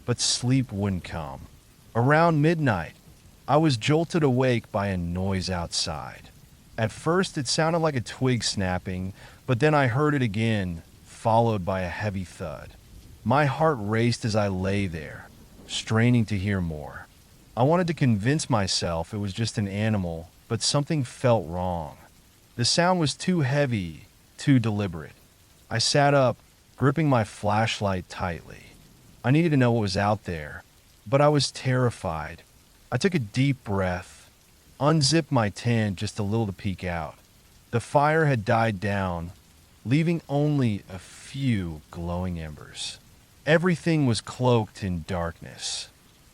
but sleep wouldn't come. Around midnight, I was jolted awake by a noise outside. At first, it sounded like a twig snapping, but then I heard it again, followed by a heavy thud. My heart raced as I lay there, straining to hear more. I wanted to convince myself it was just an animal, but something felt wrong. The sound was too heavy, too deliberate. I sat up, gripping my flashlight tightly. I needed to know what was out there, but I was terrified. I took a deep breath, unzipped my tent just a little to peek out. The fire had died down, leaving only a few glowing embers. Everything was cloaked in darkness.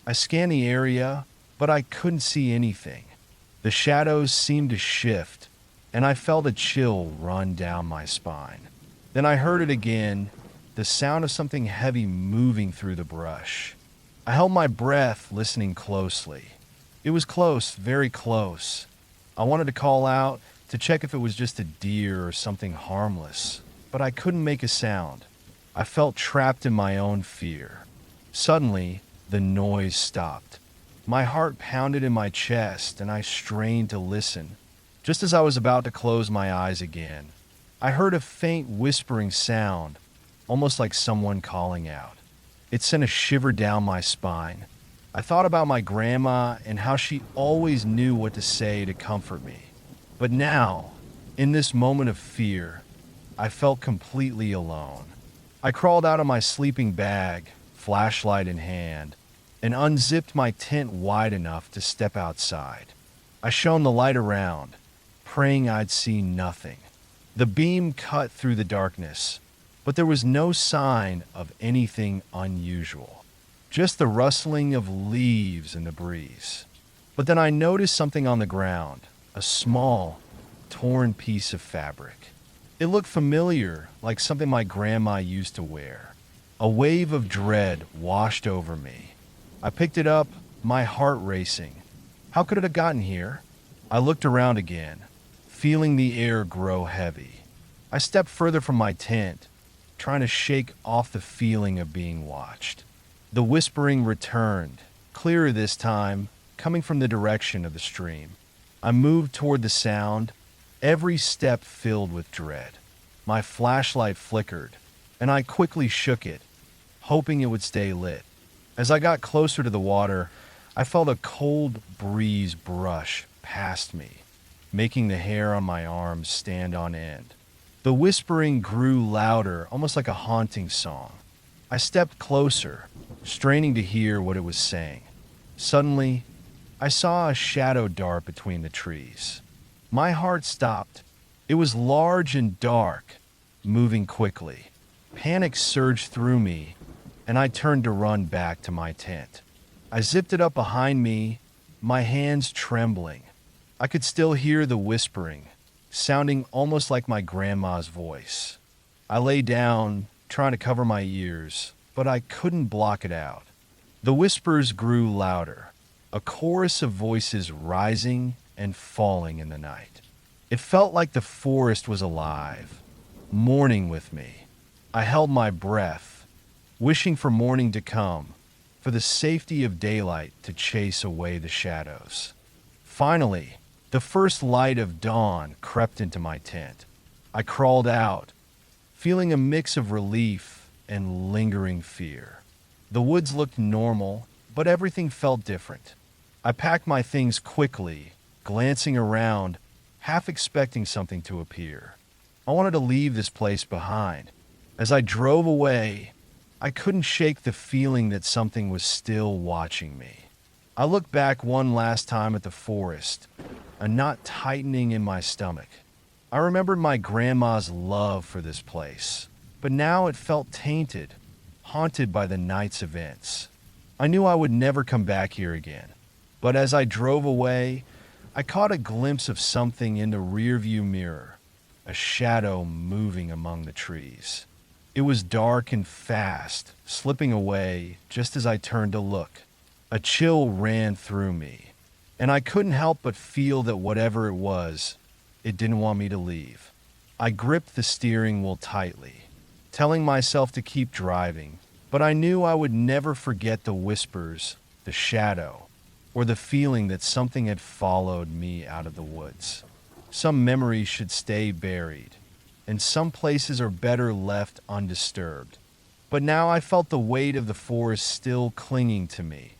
I scanned the area, but I couldn't see anything. The shadows seemed to shift, and I felt a chill run down my spine. Then I heard it again, the sound of something heavy moving through the brush. I held my breath, listening closely. It was close, very close. I wanted to call out to check if it was just a deer or something harmless, but I couldn't make a sound. I felt trapped in my own fear. Suddenly, the noise stopped. My heart pounded in my chest, and I strained to listen. Just as I was about to close my eyes again, I heard a faint whispering sound, almost like someone calling out. It sent a shiver down my spine. I thought about my grandma and how she always knew what to say to comfort me. But now, in this moment of fear, I felt completely alone. I crawled out of my sleeping bag, flashlight in hand, and unzipped my tent wide enough to step outside. I shone the light around, praying I'd see nothing. The beam cut through the darkness, but there was no sign of anything unusual, just the rustling of leaves in the breeze. But then I noticed something on the ground, a small, torn piece of fabric. It looked familiar, like something my grandma used to wear. A wave of dread washed over me. I picked it up, my heart racing. How could it have gotten here? I looked around again, feeling the air grow heavy. I stepped further from my tent, trying to shake off the feeling of being watched. The whispering returned, clearer this time, coming from the direction of the stream. I moved toward the sound, every step filled with dread. My flashlight flickered, and I quickly shook it, hoping it would stay lit. As I got closer to the water, I felt a cold breeze brush past me, making the hair on my arms stand on end. The whispering grew louder, almost like a haunting song. I stepped closer, straining to hear what it was saying. Suddenly, I saw a shadow dart between the trees. My heart stopped. It was large and dark, moving quickly. Panic surged through me, and I turned to run back to my tent. I zipped it up behind me, my hands trembling. I could still hear the whispering, sounding almost like my grandma's voice. I lay down, trying to cover my ears, but I couldn't block it out. The whispers grew louder, a chorus of voices rising and falling in the night. It felt like the forest was alive, mourning with me. I held my breath, wishing for morning to come, for the safety of daylight to chase away the shadows. Finally, the first light of dawn crept into my tent. I crawled out, feeling a mix of relief and lingering fear. The woods looked normal, but everything felt different. I packed my things quickly, glancing around, half expecting something to appear. I wanted to leave this place behind. As I drove away, I couldn't shake the feeling that something was still watching me. I looked back one last time at the forest, a knot tightening in my stomach. I remembered my grandma's love for this place, but now it felt tainted, haunted by the night's events. I knew I would never come back here again, but as I drove away, I caught a glimpse of something in the rearview mirror, a shadow moving among the trees. It was dark and fast, slipping away just as I turned to look. A chill ran through me, and I couldn't help but feel that whatever it was, it didn't want me to leave. I gripped the steering wheel tightly, telling myself to keep driving, but I knew I would never forget the whispers, the shadow, or the feeling that something had followed me out of the woods. Some memories should stay buried, and some places are better left undisturbed. But now I felt the weight of the forest still clinging to me,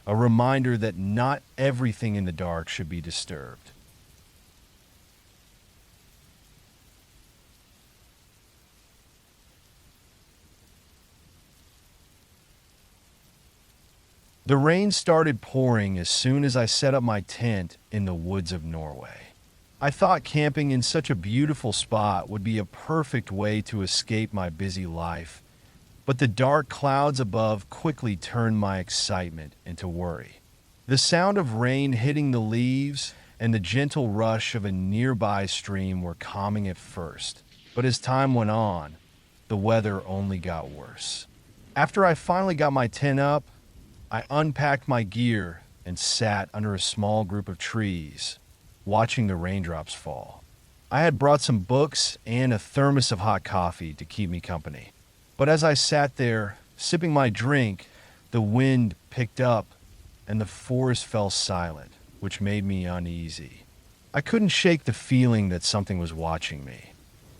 a reminder that not everything in the dark should be disturbed. The rain started pouring as soon as I set up my tent in the woods of Norway. I thought camping in such a beautiful spot would be a perfect way to escape my busy life, but the dark clouds above quickly turned my excitement into worry. The sound of rain hitting the leaves and the gentle rush of a nearby stream were calming at first, but as time went on, the weather only got worse. After I finally got my tent up, I unpacked my gear and sat under a small group of trees, watching the raindrops fall. I had brought some books and a thermos of hot coffee to keep me company. But as I sat there, sipping my drink, the wind picked up and the forest fell silent, which made me uneasy. I couldn't shake the feeling that something was watching me.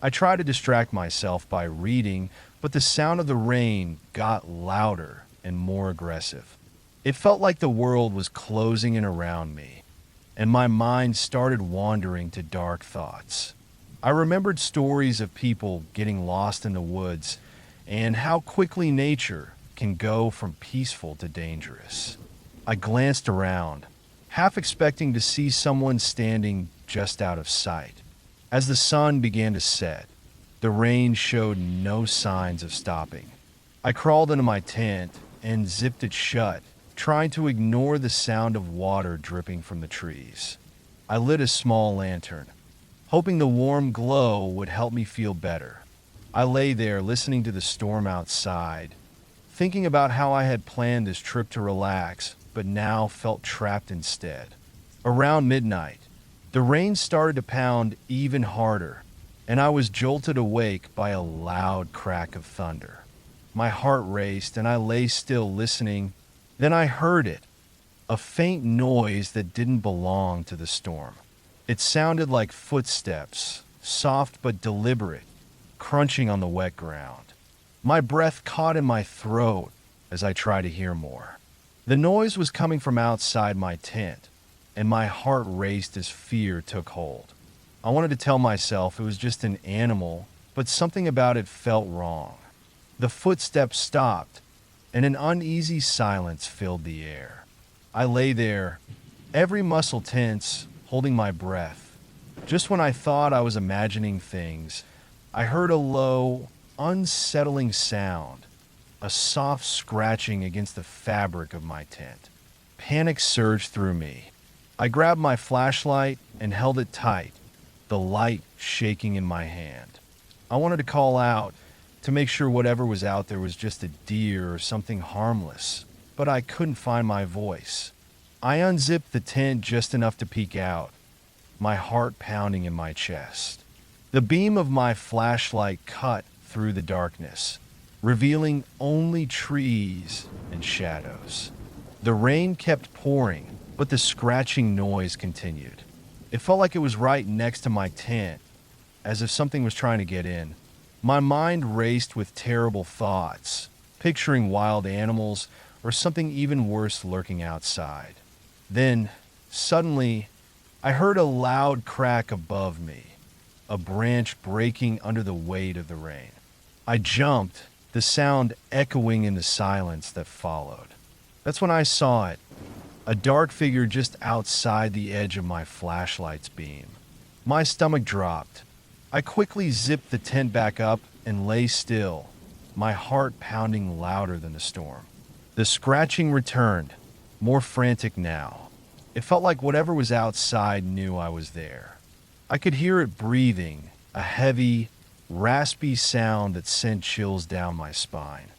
I tried to distract myself by reading, but the sound of the rain got louder and more aggressive. It felt like the world was closing in around me, and my mind started wandering to dark thoughts. I remembered stories of people getting lost in the woods and how quickly nature can go from peaceful to dangerous. I glanced around, half expecting to see someone standing just out of sight. As the sun began to set, the rain showed no signs of stopping. I crawled into my tent and zipped it shut, trying to ignore the sound of water dripping from the trees. I lit a small lantern, hoping the warm glow would help me feel better. I lay there listening to the storm outside, thinking about how I had planned this trip to relax, but now felt trapped instead. Around midnight, the rain started to pound even harder, and I was jolted awake by a loud crack of thunder. My heart raced, and I lay still listening. Then I heard it, a faint noise that didn't belong to the storm. It sounded like footsteps, soft but deliberate, crunching on the wet ground. My breath caught in my throat as I tried to hear more. The noise was coming from outside my tent, and my heart raced as fear took hold. I wanted to tell myself it was just an animal, but something about it felt wrong. The footsteps stopped, and an uneasy silence filled the air. I lay there, every muscle tense, holding my breath. Just when I thought I was imagining things, I heard a low, unsettling sound, a soft scratching against the fabric of my tent. Panic surged through me. I grabbed my flashlight and held it tight, the light shaking in my hand. I wanted to call out, to make sure whatever was out there was just a deer or something harmless, but I couldn't find my voice. I unzipped the tent just enough to peek out, my heart pounding in my chest. The beam of my flashlight cut through the darkness, revealing only trees and shadows. The rain kept pouring, but the scratching noise continued. It felt like it was right next to my tent, as if something was trying to get in. My mind raced with terrible thoughts, picturing wild animals or something even worse lurking outside. Then, suddenly, I heard a loud crack above me, a branch breaking under the weight of the rain. I jumped, the sound echoing in the silence that followed. That's when I saw it, a dark figure just outside the edge of my flashlight's beam. My stomach dropped. I quickly zipped the tent back up and lay still, my heart pounding louder than the storm. The scratching returned, more frantic now. It felt like whatever was outside knew I was there. I could hear it breathing, a heavy, raspy sound that sent chills down my spine.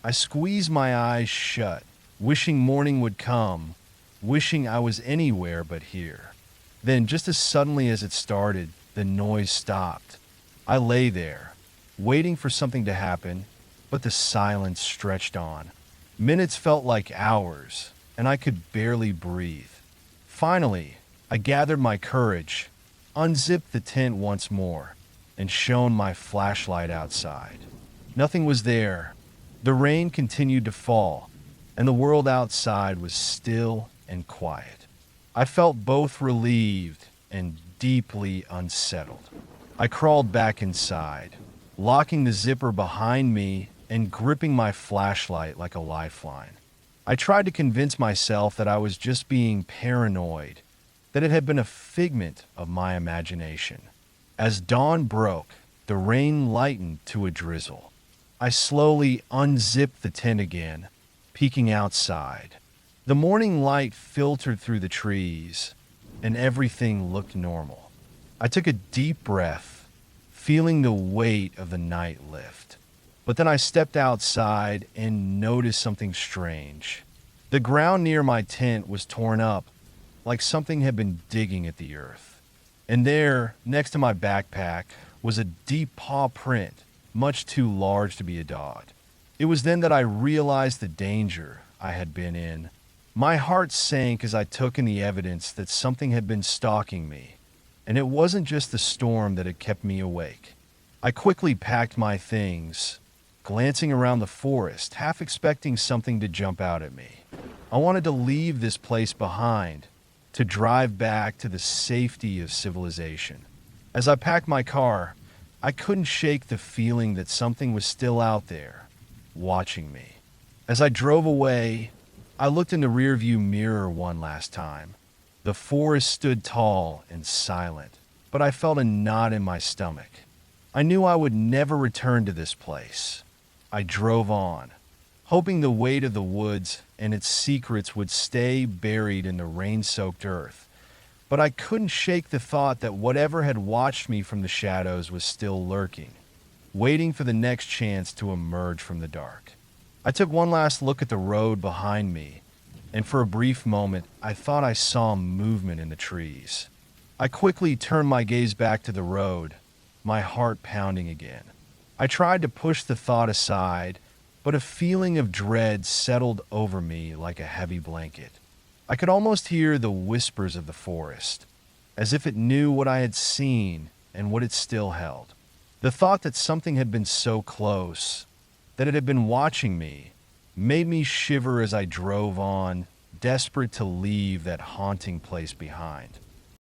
I squeezed my eyes shut, wishing morning would come, wishing I was anywhere but here. Then, just as suddenly as it started, the noise stopped. I lay there, waiting for something to happen, but the silence stretched on. Minutes felt like hours, and I could barely breathe. Finally, I gathered my courage, unzipped the tent once more, and shone my flashlight outside. Nothing was there. The rain continued to fall, and the world outside was still and quiet. I felt both relieved and deeply unsettled. I crawled back inside, locking the zipper behind me and gripping my flashlight like a lifeline. I tried to convince myself that I was just being paranoid, that it had been a figment of my imagination. As dawn broke, the rain lightened to a drizzle. I slowly unzipped the tent again, peeking outside. The morning light filtered through the trees, and everything looked normal. I took a deep breath, feeling the weight of the night lift. But then I stepped outside and noticed something strange. The ground near my tent was torn up, like something had been digging at the earth. And there, next to my backpack, was a deep paw print, much too large to be a dog. It was then that I realized the danger I had been in. My heart sank as I took in the evidence that something had been stalking me, and it wasn't just the storm that had kept me awake. I quickly packed my things, glancing around the forest, half expecting something to jump out at me. I wanted to leave this place behind, to drive back to the safety of civilization. As I packed my car, I couldn't shake the feeling that something was still out there, watching me. As I drove away, I looked in the rearview mirror one last time. The forest stood tall and silent, but I felt a knot in my stomach. I knew I would never return to this place. I drove on, hoping the weight of the woods and its secrets would stay buried in the rain-soaked earth. But I couldn't shake the thought that whatever had watched me from the shadows was still lurking, waiting for the next chance to emerge from the dark. I took one last look at the road behind me, and for a brief moment, I thought I saw movement in the trees. I quickly turned my gaze back to the road, my heart pounding again. I tried to push the thought aside, but a feeling of dread settled over me like a heavy blanket. I could almost hear the whispers of the forest, as if it knew what I had seen and what it still held. The thought that something had been so close, that it had been watching me made me shiver as I drove on, desperate to leave that haunting place behind.